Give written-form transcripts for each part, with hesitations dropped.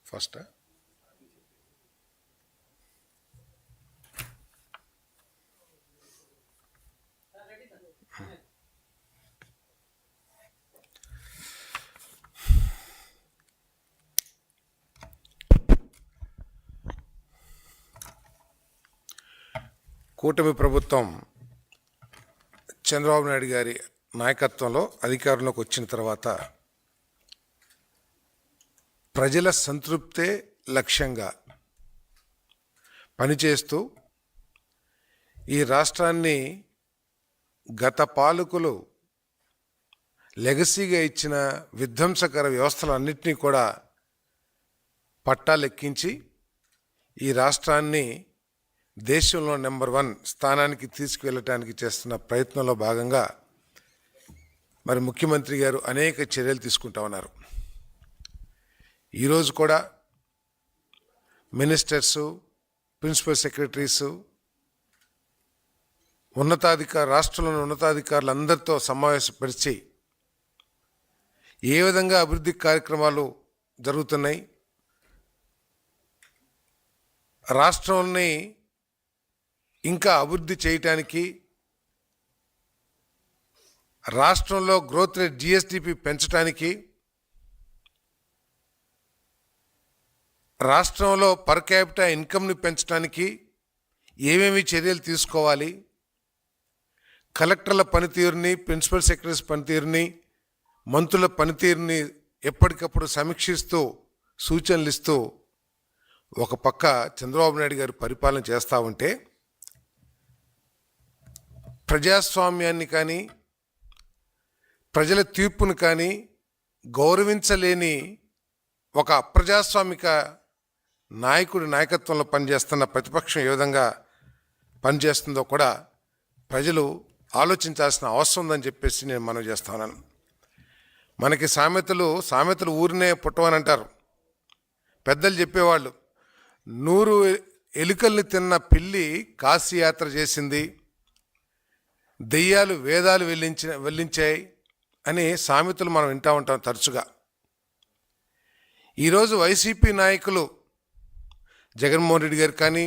First కూటమి ప్రభుత్వం చంద్రబాబు నాయుడు గారి నాయకత్వంలో అధికారంలోకి వచ్చిన తర్వాత ప్రజల సంతృప్తే లక్ష్యంగా పనిచేస్తూ ఈ రాష్ట్రాన్ని గత పాలకులు లెగసీగా ఇచ్చిన విధ్వంసకర వ్యవస్థలన్నింటినీ కూడా పట్టాలెక్కించి ఈ రాష్ట్రాన్ని దేశంలో నెంబర్ 1 స్థానానికి తీసుకువెళ్ళటానికి చేస్తున్న ప్రయత్నంలో భాగంగా మరి ముఖ్యమంత్రి గారు అనేక చర్యలు తీసుకుంటా ఉన్నారు. ఈరోజు కూడా మినిస్టర్సు, ప్రిన్సిపల్ సెక్రటరీసు, రాష్ట్రంలోని ఉన్నతాధికారులందరితో సమావేశపరిచి ఏ విధంగా అభివృద్ధి కార్యక్రమాలు జరుగుతున్నాయి, రాష్ట్రాన్ని ఇంకా అభివృద్ధి చేయటానికి రాష్ట్రంలో గ్రోత్ రేట్ జిఎస్డిపి పెంచడానికి, రాష్ట్రంలో పర్ క్యాపిటా ఇన్కమ్ని పెంచడానికి ఏమేమి చర్యలు తీసుకోవాలి, కలెక్టర్ల పనితీరుని, ప్రిన్సిపల్ సెక్రటరీస్ పనితీరుని, మంత్రుల పనితీరుని ఎప్పటికప్పుడు సమీక్షిస్తూ సూచనలు ఇస్తూ ఒక పక్క చంద్రబాబు నాయుడు గారు పరిపాలన చేస్తూ ఉంటే ప్రజాస్వామ్యాన్ని కానీ ప్రజల తీర్పును కానీ గౌరవించలేని ఒక అప్రజాస్వామిక నాయకుడి నాయకత్వంలో పనిచేస్తున్న ప్రతిపక్షం ఏ విధంగా పనిచేస్తుందో కూడా ప్రజలు ఆలోచించాల్సిన అవసరం ఉందని చెప్పేసి నేను మనవి చేస్తున్నాను. మనకి సామెతలు ఊరినే పుట్టవని అంటారు. పెద్దలు చెప్పేవాళ్ళు, 100 ఎలుకల్ని తిన్న పిల్లి కాశీయాత్ర చేసింది, దెయ్యాలు వేదాలు వెల్లించాయి అని సామెతలు మనం వింటూ ఉంటాం తరచుగా. ఈరోజు వైసీపీ నాయకులు జగన్మోహన్ రెడ్డి గారు కానీ,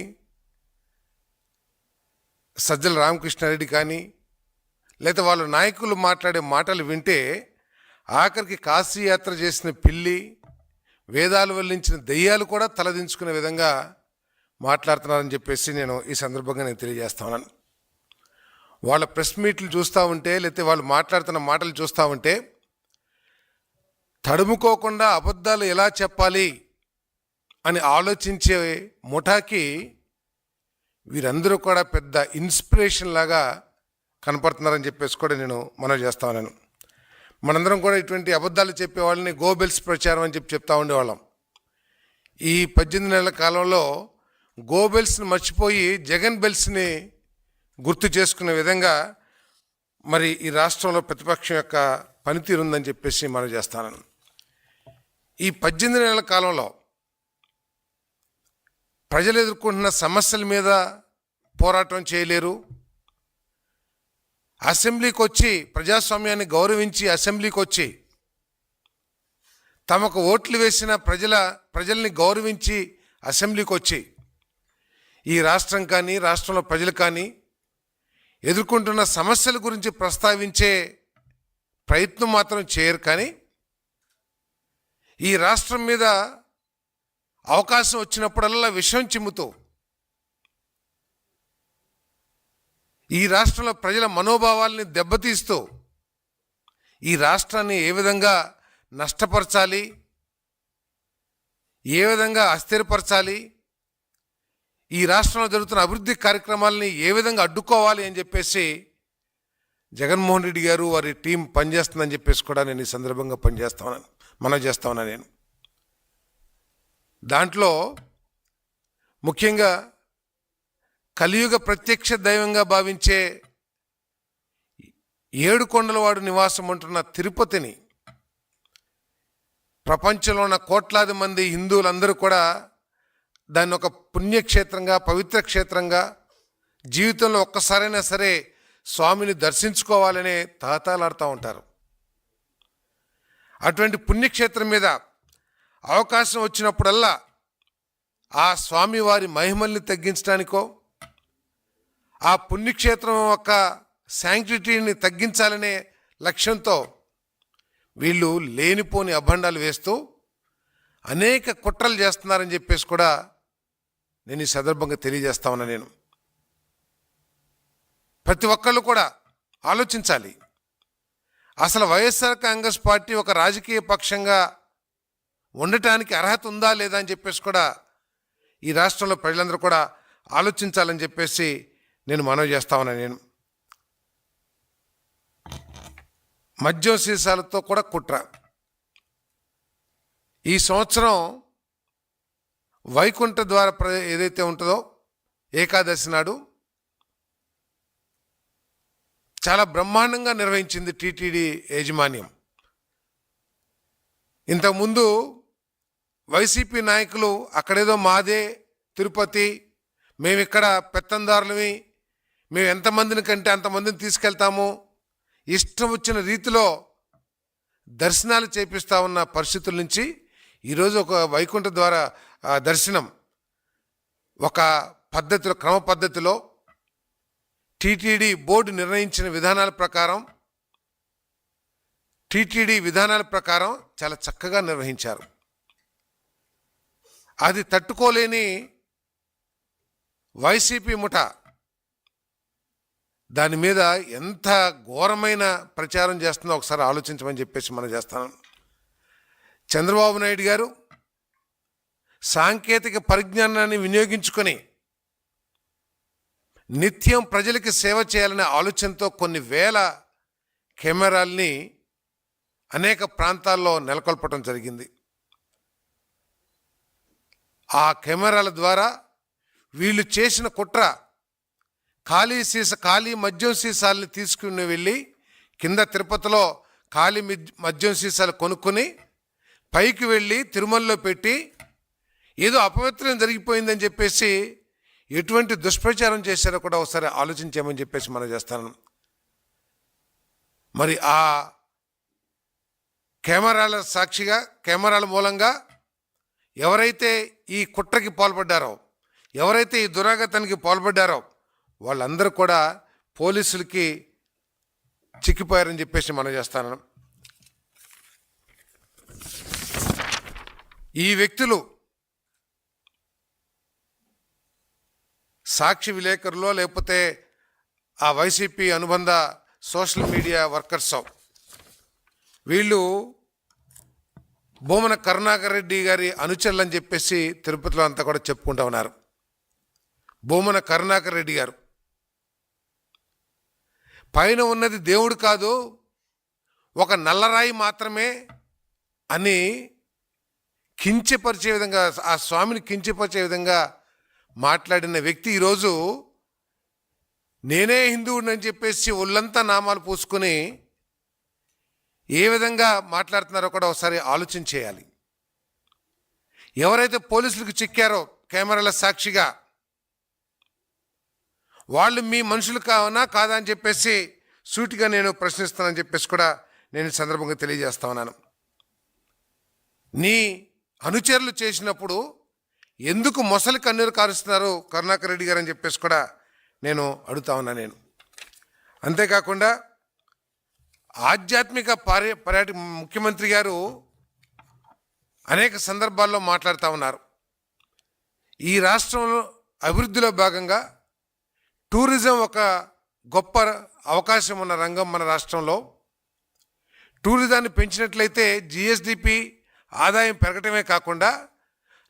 సజ్జల రామకృష్ణారెడ్డి కానీ, లేదా వాళ్ళ నాయకులు మాట్లాడే మాటలు వింటే ఆఖరికి కాశీయాత్ర చేసిన పిల్లి, వేదాలు వెల్లించిన దెయ్యాలు కూడా తలదించుకునే విధంగా మాట్లాడుతున్నారని చెప్పేసి ఈ సందర్భంగా నేను తెలియజేస్తా ఉన్నాను. వాళ్ళ ప్రెస్ మీట్లు చూస్తూ ఉంటే, లేకపోతే వాళ్ళు మాట్లాడుతున్న మాటలు చూస్తూ ఉంటే తడుముకోకుండా అబద్ధాలు ఎలా చెప్పాలి అని ఆలోచించే ముఠాకి వీరందరూ కూడా పెద్ద ఇన్స్పిరేషన్ లాగా కనపడుతున్నారని చెప్పేసి కూడా నేను మనవి చేస్తా ఉన్నాను. మనందరం కూడా ఇటువంటి అబద్ధాలు చెప్పేవాళ్ళని గోబెల్స్ ప్రచారం అని చెప్తా ఉండేవాళ్ళం. ఈ 18 నెలల కాలంలో గోబెల్స్ని మర్చిపోయి జగన్ బెల్స్ని గుర్తు చేసుకునే విధంగా మరి ఈ రాష్ట్రంలో ప్రతిపక్షం యొక్క పనితీరు ఉందని చెప్పేసి మనం చేస్తాను. ఈ 18 నెలల కాలంలో ప్రజలు ఎదుర్కొంటున్న సమస్యల మీద పోరాటం చేయలేరు. అసెంబ్లీకి వచ్చి ప్రజాస్వామ్యాన్ని గౌరవించి అసెంబ్లీకి వచ్చి తమకు ఓట్లు వేసిన ప్రజల్ని గౌరవించి అసెంబ్లీకి వచ్చి ఈ రాష్ట్రం కానీ రాష్ట్రంలో ప్రజలు కానీ ఎదుర్కొంటున్న సమస్యల గురించి ప్రస్తావించే ప్రయత్నం మాత్రం చేయరు. కానీ ఈ రాష్ట్రం మీద అవకాశం వచ్చినప్పుడల్లా విషం చిమ్ముతూ ఈ రాష్ట్రంలో ప్రజల మనోభావాల్ని దెబ్బతీస్తూ ఈ రాష్ట్రాన్ని ఏ విధంగా నష్టపరచాలి, ఏ విధంగా అస్థిరపరచాలి, ఈ రాష్ట్రంలో జరుగుతున్న అభివృద్ధి కార్యక్రమాలని ఏ విధంగా అడ్డుకోవాలి అని చెప్పేసి జగన్మోహన్ రెడ్డి గారు వారి టీం పనిచేస్తుందని చెప్పేసి కూడా నేను ఈ సందర్భంగా మనవి చేస్తా ఉన్నాను. నేను దాంట్లో ముఖ్యంగా కలియుగ ప్రత్యక్ష దైవంగా భావించే 7 కొండలవాడు నివాసం ఉంటున్న తిరుపతిని ప్రపంచంలో ఉన్న కోట్లాది మంది హిందువులందరూ కూడా దాన్ని ఒక పుణ్యక్షేత్రంగా, పవిత్ర క్షేత్రంగా జీవితంలో ఒక్కసారైనా సరే స్వామిని దర్శించుకోవాలనే తాతాలాడుతూ ఉంటారు. అటువంటి పుణ్యక్షేత్రం మీద అవకాశం వచ్చినప్పుడల్లా ఆ స్వామివారి మహిమల్ని తగ్గించడానికో ఆ పుణ్యక్షేత్రం యొక్క శాంక్టిటీని తగ్గించాలనే లక్ష్యంతో వీళ్ళు లేనిపోని అభండాలు వేస్తూ అనేక కుట్రలు చేస్తున్నారని చెప్పేసి కూడా నేను ఈ సందర్భంగా తెలియజేస్తా ఉన్నా. నేను ప్రతి ఒక్కళ్ళు కూడా ఆలోచించాలి, అసలు వైఎస్ఆర్ కాంగ్రెస్ పార్టీ ఒక రాజకీయ పక్షంగా ఉండటానికి అర్హత ఉందా లేదా అని చెప్పేసి కూడా ఈ రాష్ట్రంలో ప్రజలందరూ కూడా ఆలోచించాలని చెప్పేసి నేను మనవి చేస్తా ఉన్నా. నేను మద్యం సీసాలతో కూడా కుట్ర. ఈ సంవత్సరం వైకుంఠ ద్వార ఏదైతే ఉంటుందో ఏకాదశి నాడు చాలా బ్రహ్మాండంగా నిర్వహించింది టీటీడీ యాజమాన్యం. ఇంతకుముందు వైసీపీ నాయకులు అక్కడేదో మాదే తిరుపతి, మేమిక్కడ పెత్తందారులవి, మేము ఎంతమందిని కంటే అంతమందిని తీసుకెళ్తాము, ఇష్టం వచ్చిన రీతిలో దర్శనాలు చేపిస్తూ ఉన్న పరిస్థితుల నుంచి ఈరోజు ఒక వైకుంఠ ద్వార దర్శనం ఒక పద్ధతిలో, క్రమ పద్ధతిలో టీటీడీ బోర్డు నిర్ణయించిన విధానాల ప్రకారం చాలా చక్కగా నిర్వహించారు. అది తట్టుకోలేని వైసీపీ ముఠా దాని మీద ఎంత ఘోరమైన ప్రచారం చేస్తుందో ఒకసారి ఆలోచించమని చెప్పేసి మనం చేస్తాను. చంద్రబాబు నాయుడు గారు సాంకేతిక పరిజ్ఞానాన్ని వినియోగించుకొని నిత్యం ప్రజలకి సేవ చేయాలనే ఆలోచనతో కొన్ని వేల కెమెరాల్ని అనేక ప్రాంతాల్లో నెలకొల్పడం జరిగింది. ఆ కెమెరాల ద్వారా వీళ్ళు చేసిన కుట్ర ఖాళీ మద్యం సీసాలని తీసుకుని వెళ్ళి కింద తిరుపతిలో ఖాళీ మద్యం సీసాలు కొనుక్కొని పైకి వెళ్ళి తిరుమలలో పెట్టి ఏదో అపవిత్రం జరిగిపోయిందని చెప్పేసి ఎటువంటి దుష్ప్రచారం చేశారో కూడా ఒకసారి ఆలోచించామని చెప్పేసి మనం చేస్తాను. మరి ఆ కెమెరాల సాక్షిగా, కెమెరాల మూలంగా ఎవరైతే ఈ కుట్రకి పాల్పడ్డారో, ఎవరైతే ఈ దురాగతానికి పాల్పడ్డారో వాళ్ళందరూ కూడా పోలీసులకి చిక్కిపోయారని చెప్పేసి మనం చేస్తాను. ఈ వ్యక్తులు సాక్షి విలేకరులో లేకపోతే ఆ వైసీపీ అనుబంధ సోషల్ మీడియా వర్కర్స్, వీళ్ళు భూమన కరుణాకర్ రెడ్డి గారి అనుచరులు అని చెప్పేసి తిరుపతిలో అంతా కూడా చెప్పుకుంటూ ఉన్నారు. భూమన కరుణాకర్ రెడ్డి గారు పైన ఉన్నది దేవుడు కాదు, ఒక నల్లరాయి మాత్రమే అని కించపరిచే విధంగా, ఆ స్వామిని కించపరిచే విధంగా మాట్లాడిన వ్యక్తి ఈరోజు నేనే హిందువుని చెప్పేసి ఒళ్ళంతా నామాలు పూసుకొని ఏ విధంగా మాట్లాడుతున్నారో కూడా ఒకసారి ఆలోచన చేయాలి. ఎవరైతే పోలీసులకు చిక్కారో కెమెరాల సాక్షిగా, వాళ్ళు మీ మనుషులు కాదా అని చెప్పేసి సూటిగా నేను ప్రశ్నిస్తానని చెప్పేసి కూడా నేను ఈ సందర్భంగా తెలియజేస్తా ఉన్నాను. నీ అనుచరులు చేసినప్పుడు ఎందుకు మొసలి కన్నీరు కారుస్తున్నారు కరుణాకర్ రెడ్డి గారు అని చెప్పేసి కూడా నేను అడుగుతా ఉన్నా. నేను అంతేకాకుండా ఆధ్యాత్మిక పర్యాటక ముఖ్యమంత్రి గారు అనేక సందర్భాల్లో మాట్లాడుతూ ఉన్నారు. ఈ రాష్ట్రంలో అభివృద్ధిలో భాగంగా టూరిజం ఒక గొప్ప అవకాశం ఉన్న రంగం మన రాష్ట్రంలో. టూరిజాన్ని పెంచినట్లయితే జిఎస్డిపి ఆదాయం పెరగటమే కాకుండా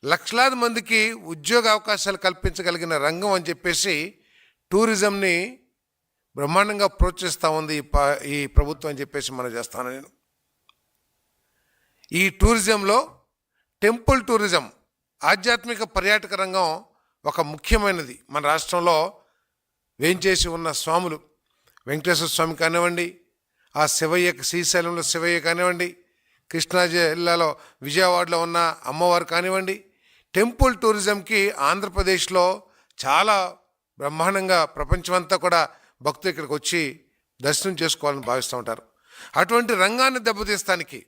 లక్షలాది మందికి ఉద్యోగ అవకాశాలు కల్పించగలిగిన రంగం అని చెప్పేసి టూరిజంని బ్రహ్మాండంగా ప్రోత్సహిస్తూ ఉంది ఈ ప్రభుత్వం అని చెప్పేసి మనం చేస్తాను. నేను ఈ టూరిజంలో టెంపుల్ టూరిజం, ఆధ్యాత్మిక పర్యాటక రంగం ఒక ముఖ్యమైనది. మన రాష్ట్రంలో వేంచేసి ఉన్న స్వాములు, వెంకటేశ్వర స్వామి కానివ్వండి, ఆ శ్రీశైలంలో శివయ్య కానివ్వండి, కృష్ణా జిల్లాలో విజయవాడలో ఉన్న అమ్మవారు కానివ్వండి, టెంపుల్ టూరిజంకి ఆంధ్రప్రదేశ్లో చాలా బ్రహ్మాండంగా ప్రపంచమంతా కూడా భక్తులు ఇక్కడికి వచ్చి దర్శనం చేసుకోవాలని భావిస్తూ ఉంటారు. అటువంటి రంగాన్ని దెబ్బతీస్తానికి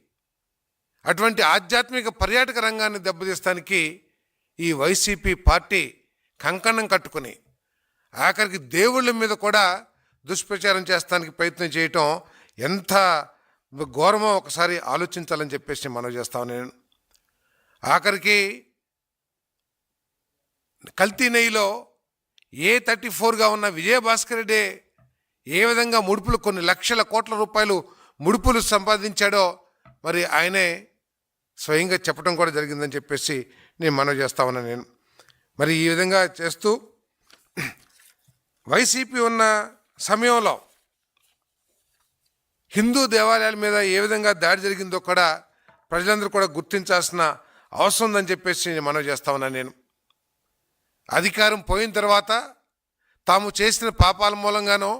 అటువంటి ఆధ్యాత్మిక పర్యాటక రంగాన్ని దెబ్బతీస్తానికి ఈ వైసీపీ పార్టీ కంకణం కట్టుకుని ఆఖరికి దేవుళ్ళ మీద కూడా దుష్ప్రచారం చేస్తానికి ప్రయత్నం చేయటం ఎంత ఘోరమో ఒకసారి ఆలోచించాలని చెప్పేసి మనం చేస్తాను. నేను ఆఖరికి కల్తీ నెయ్యిలో A34గా ఉన్న విజయభాస్కర్ రెడ్డి ఏ విధంగా ముడుపులు కొన్ని లక్షల కోట్ల రూపాయలు ముడుపులు సంపాదించాడో మరి ఆయనే స్వయంగా చెప్పడం కూడా జరిగిందని చెప్పేసి నేను మనవి చేస్తా ఉన్నాను. నేను మరి ఈ విధంగా చేస్తూ వైసీపీ ఉన్న సమయంలో హిందూ దేవాలయాల మీద ఏ విధంగా దాడి జరిగిందో కూడా ప్రజలందరూ కూడా గుర్తించాల్సిన అవసరం ఉందని చెప్పేసి నేను మనవి చేస్తా ఉన్నాను. నేను అధికారం పోయిన తర్వాత తాము చేసిన పాపాల మూలంగానో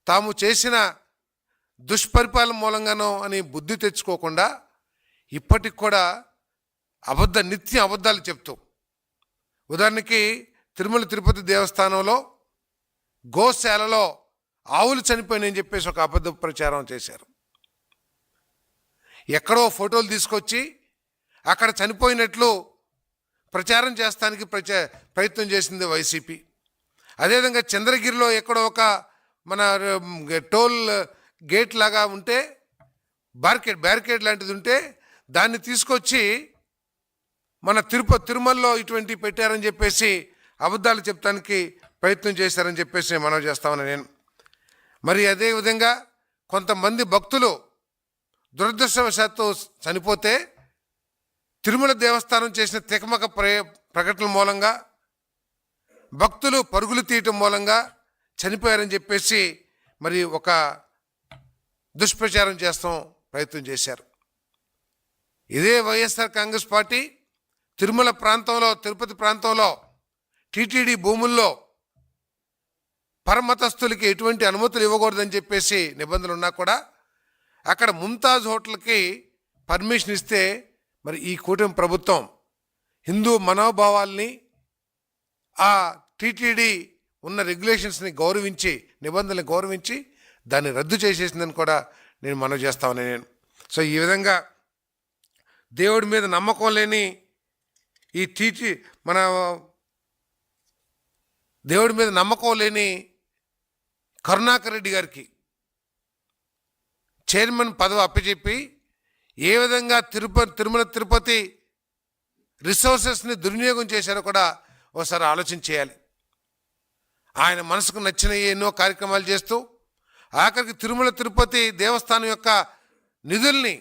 తాము చేసిన దుష్పరిపాలన మూలంగానో అని బుద్ధి తెచ్చుకోకుండా ఇప్పటికి కూడా నిత్యం అబద్ధాలు చెప్తూ, ఉదాహరణకి తిరుమల తిరుపతి దేవస్థానంలో గోశాలలో ఆవులు చనిపోయినాయని చెప్పేసి ఒక అబద్ధ ప్రచారం చేశారు. ఎక్కడో ఫోటోలు తీసుకొచ్చి అక్కడ చనిపోయినట్లు ప్రచారం చేస్తానికి ప్రయత్నం చేసింది వైసీపీ. అదేవిధంగా చంద్రగిరిలో ఎక్కడో ఒక మన టోల్ గేట్ లాగా ఉంటే బ్యారికేడ్ లాంటిది ఉంటే దాన్ని తీసుకొచ్చి మన తిరుమలలో ఇటువంటి పెట్టారని చెప్పేసి అబద్ధాలు చెప్తానికి ప్రయత్నం చేశారని చెప్పేసి మనం చేస్తామని నేను. మరి అదేవిధంగా కొంతమంది భక్తులు దురదృష్టవశాత్తు చనిపోతే తిరుమల దేవస్థానం చేసిన తికమక ప్రకటనల మూలంగా భక్తులు పరుగులు తీయటం మూలంగా చనిపోయారని చెప్పేసి మరి ఒక దుష్ప్రచారం చేస్తాం ప్రయత్నం చేశారు. ఇదే వైఎస్ఆర్ కాంగ్రెస్ పార్టీ తిరుమల ప్రాంతంలో తిరుపతి ప్రాంతంలో టీటీడీ భూముల్లో పరమతస్తులకి ఎటువంటి అనుమతులు ఇవ్వకూడదని చెప్పేసి నిబంధనలు ఉన్నా కూడా అక్కడ ముంతాజ్ హోటల్కి పర్మిషన్ ఇస్తే మరి ఈ కూటమి ప్రభుత్వం హిందూ మనోభావాల్ని ఆ టీటీడీ ఉన్న రెగ్యులేషన్స్ని గౌరవించి నిబంధనలు గౌరవించి దాన్ని రద్దు చేసేసిందని కూడా నేను మనవి చేస్తామని నేను. సో ఈ విధంగా దేవుడి మీద నమ్మకం లేని ఈ దేవుడి మీద నమ్మకం లేని కరుణాకర్ రెడ్డి గారికి చైర్మన్ పదవి అప్పచెప్పి ఏ విధంగా తిరుమల తిరుపతి రిసోర్సెస్ని దుర్వినియోగం చేశారో కూడా ఒకసారి ఆలోచన చేయాలి. ఆయన మనసుకు నచ్చిన ఎన్నో కార్యక్రమాలు చేస్తూ ఆఖరికి తిరుమల తిరుపతి దేవస్థానం యొక్క నిధుల్ని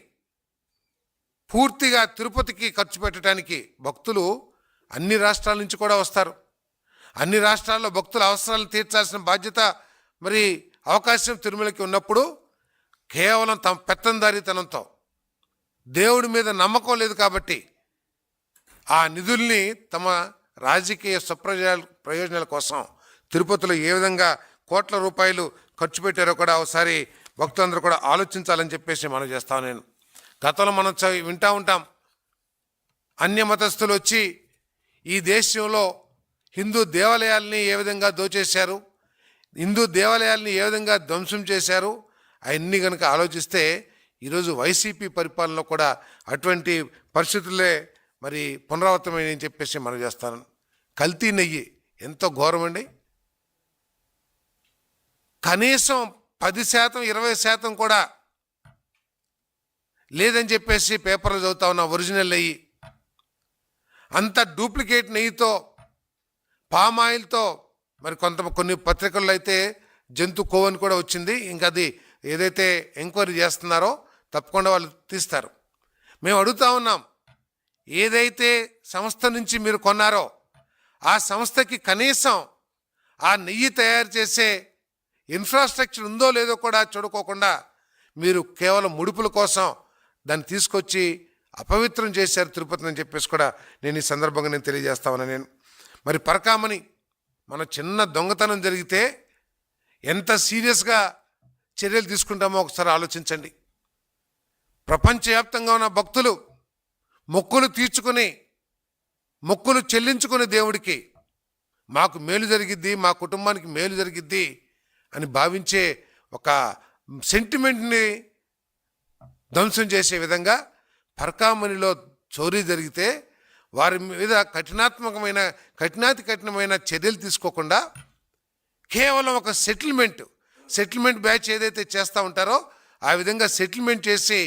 పూర్తిగా తిరుపతికి ఖర్చు పెట్టడానికి భక్తులు అన్ని రాష్ట్రాల నుంచి కూడా వస్తారు. అన్ని రాష్ట్రాల్లో భక్తుల అవసరాలను తీర్చాల్సిన బాధ్యత మరి అవకాశం తిరుమలకి ఉన్నప్పుడు కేవలం తమ పెత్తందారీతనంతో దేవుడి మీద నమ్మకం లేదు కాబట్టి ఆ నిధుల్ని తమ రాజకీయ ప్రయోజనాల కోసం తిరుపతిలో ఏ విధంగా కోట్ల రూపాయలు ఖర్చు పెట్టారో కూడా ఒకసారి భక్తులందరూ కూడా ఆలోచించాలని చెప్పేసి మనం చేస్తాం. నేను గతంలో మనం వింటూ ఉంటాం, అన్య మతస్థులు వచ్చి ఈ దేశంలో హిందూ దేవాలయాల్ని ఏ విధంగా దోచేశారు, హిందూ దేవాలయాల్ని ఏ విధంగా ధ్వంసం చేశారు, అవన్నీ కనుక ఆలోచిస్తే ఈరోజు వైసీపీ పరిపాలనలో కూడా అటువంటి పరిస్థితులే మరి పునరావృతమైనని చెప్పేసి మనం చేస్తాను. కల్తీ నెయ్యి ఎంతో ఘోరమండి. కనీసం 10% 20% కూడా లేదని చెప్పేసి పేపర్లు చదువుతా ఉన్న ఒరిజినల్ నెయ్యి అంత డూప్లికేట్ నెయ్యితో పామాయిల్తో మరి కొన్ని పత్రికల్లో అయితే జంతు కోవని కూడా వచ్చింది. ఇంకా అది ఏదైతే ఎంక్వైరీ చేస్తున్నారో తప్పకుండా వాళ్ళు తీస్తారు. మేము అడుగుతా ఉన్నాం, ఏదైతే సంస్థ నుంచి మీరు కొన్నారో ఆ సంస్థకి కనీసం ఆ నెయ్యి తయారు చేసే ఇన్ఫ్రాస్ట్రక్చర్ ఉందో లేదో కూడా చూడుకోకుండా మీరు కేవలం ముడుపుల కోసం దాన్ని తీసుకొచ్చి అపవిత్రం చేశారు తిరుపతిని అని చెప్పేసి కూడా నేను ఈ సందర్భంగా నేను తెలియజేస్తామని నేను. మరి పరకామని మన చిన్న దొంగతనం జరిగితే ఎంత సీరియస్గా చర్యలు తీసుకుంటామో ఒకసారి ఆలోచించండి. ప్రపంచవ్యాప్తంగా ఉన్న భక్తులు మొక్కులు చెల్లించుకుని దేవుడికి మాకు మేలు జరిగిద్ది, మా కుటుంబానికి మేలు జరిగిద్ది అని భావించే ఒక సెంటిమెంట్ని ధ్వంసం చేసే విధంగా పరకామణిలో చోరీ జరిగితే వారి మీద కఠినాతి కఠినమైన చర్యలు తీసుకోకుండా కేవలం ఒక సెటిల్మెంట్ బ్యాచ్ ఏదైతే చేస్తూ ఉంటారో ఆ విధంగా సెటిల్మెంట్ చేసి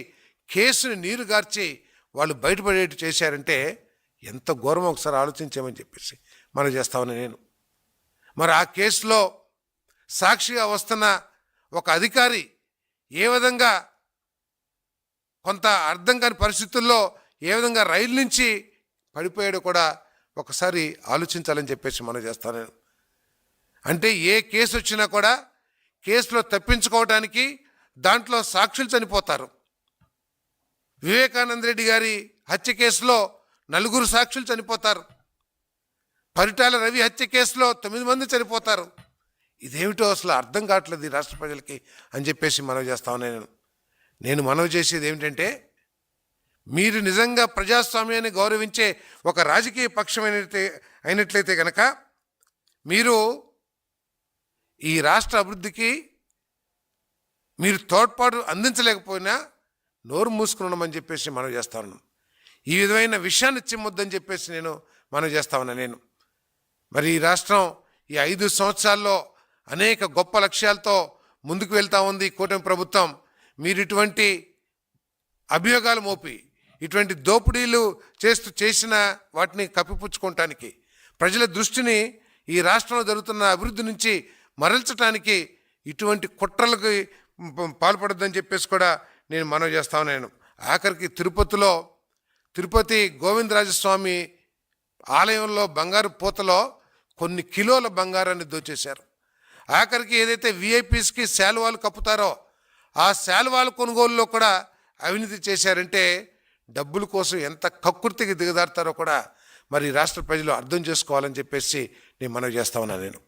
కేసుని నీరు గార్చి వాళ్ళు బయటపడేట్టు చేశారంటే ఎంత ఘోరమో ఒకసారి ఆలోచించామని చెప్పేసి మనం చేస్తామని నేను. మరి ఆ కేసులో సాక్షిగా వస్తున్న ఒక అధికారి ఏ విధంగా కొంత అర్థం కాని పరిస్థితుల్లో ఏ విధంగా రైలు నుంచి పడిపోయాడో కూడా ఒకసారి ఆలోచించాలని చెప్పేసి మనం చేస్తాను నేను. అంటే ఏ కేసు వచ్చినా కూడా కేసులో తప్పించుకోవడానికి దాంట్లో సాక్షులు చనిపోతారు. వివేకానంద రెడ్డి గారి హత్య కేసులో 4 సాక్షులు చనిపోతారు. పరిటాల రవి హత్య కేసులో 9 మంది చనిపోతారు. ఇదేమిటో అసలు అర్థం కావట్లేదు ఈ రాష్ట్ర ప్రజలకి అని చెప్పేసి మనవి చేస్తాను నేను మనవి చేసేది ఏమిటంటే, మీరు నిజంగా ప్రజాస్వామ్యాన్ని గౌరవించే ఒక రాజకీయ పక్షం అయినట్లయితే కనుక మీరు ఈ రాష్ట్ర అభివృద్ధికి మీరు తోడ్పాటు అందించలేకపోయినా నోరు మూసుకుని ఉండమని చెప్పేసి మనం చేస్తా ఉన్నాం. ఈ విధమైన విషయాన్ని చిమ్మొద్దని చెప్పేసి నేను మనం చేస్తా ఉన్నా నేను. మరి ఈ రాష్ట్రం ఈ 5 సంవత్సరాల్లో అనేక గొప్ప లక్ష్యాలతో ముందుకు వెళ్తూ ఉంది కూటమి ప్రభుత్వం. మీరు ఇటువంటి అభియోగాలు మోపి ఇటువంటి దోపిడీలు చేసిన వాటిని కప్పిపుచ్చుకోవటానికి, ప్రజల దృష్టిని ఈ రాష్ట్రంలో జరుగుతున్న అభివృద్ధి నుంచి మరల్చడానికి ఇటువంటి కుట్రలకు పాల్పడద్దని చెప్పేసి కూడా నేను మనవి చేస్తా ఉన్నాను. ఆఖరికి తిరుపతి గోవిందరాజస్వామి ఆలయంలో బంగారు పూతలో కొన్ని కిలోల బంగారాన్ని దోచేశారు. ఆఖరికి ఏదైతే విఐపీస్కి శాలువాలు కప్పుతారో ఆ శాలువాల కొనుగోలులో కూడా అవినీతి చేశారంటే డబ్బుల కోసం ఎంత కక్కుర్తికి దిగజారుతారో కూడా మరి రాష్ట్ర ప్రజలు అర్థం చేసుకోవాలని చెప్పేసి నేను మనవి చేస్తా ఉన్నాను నేను.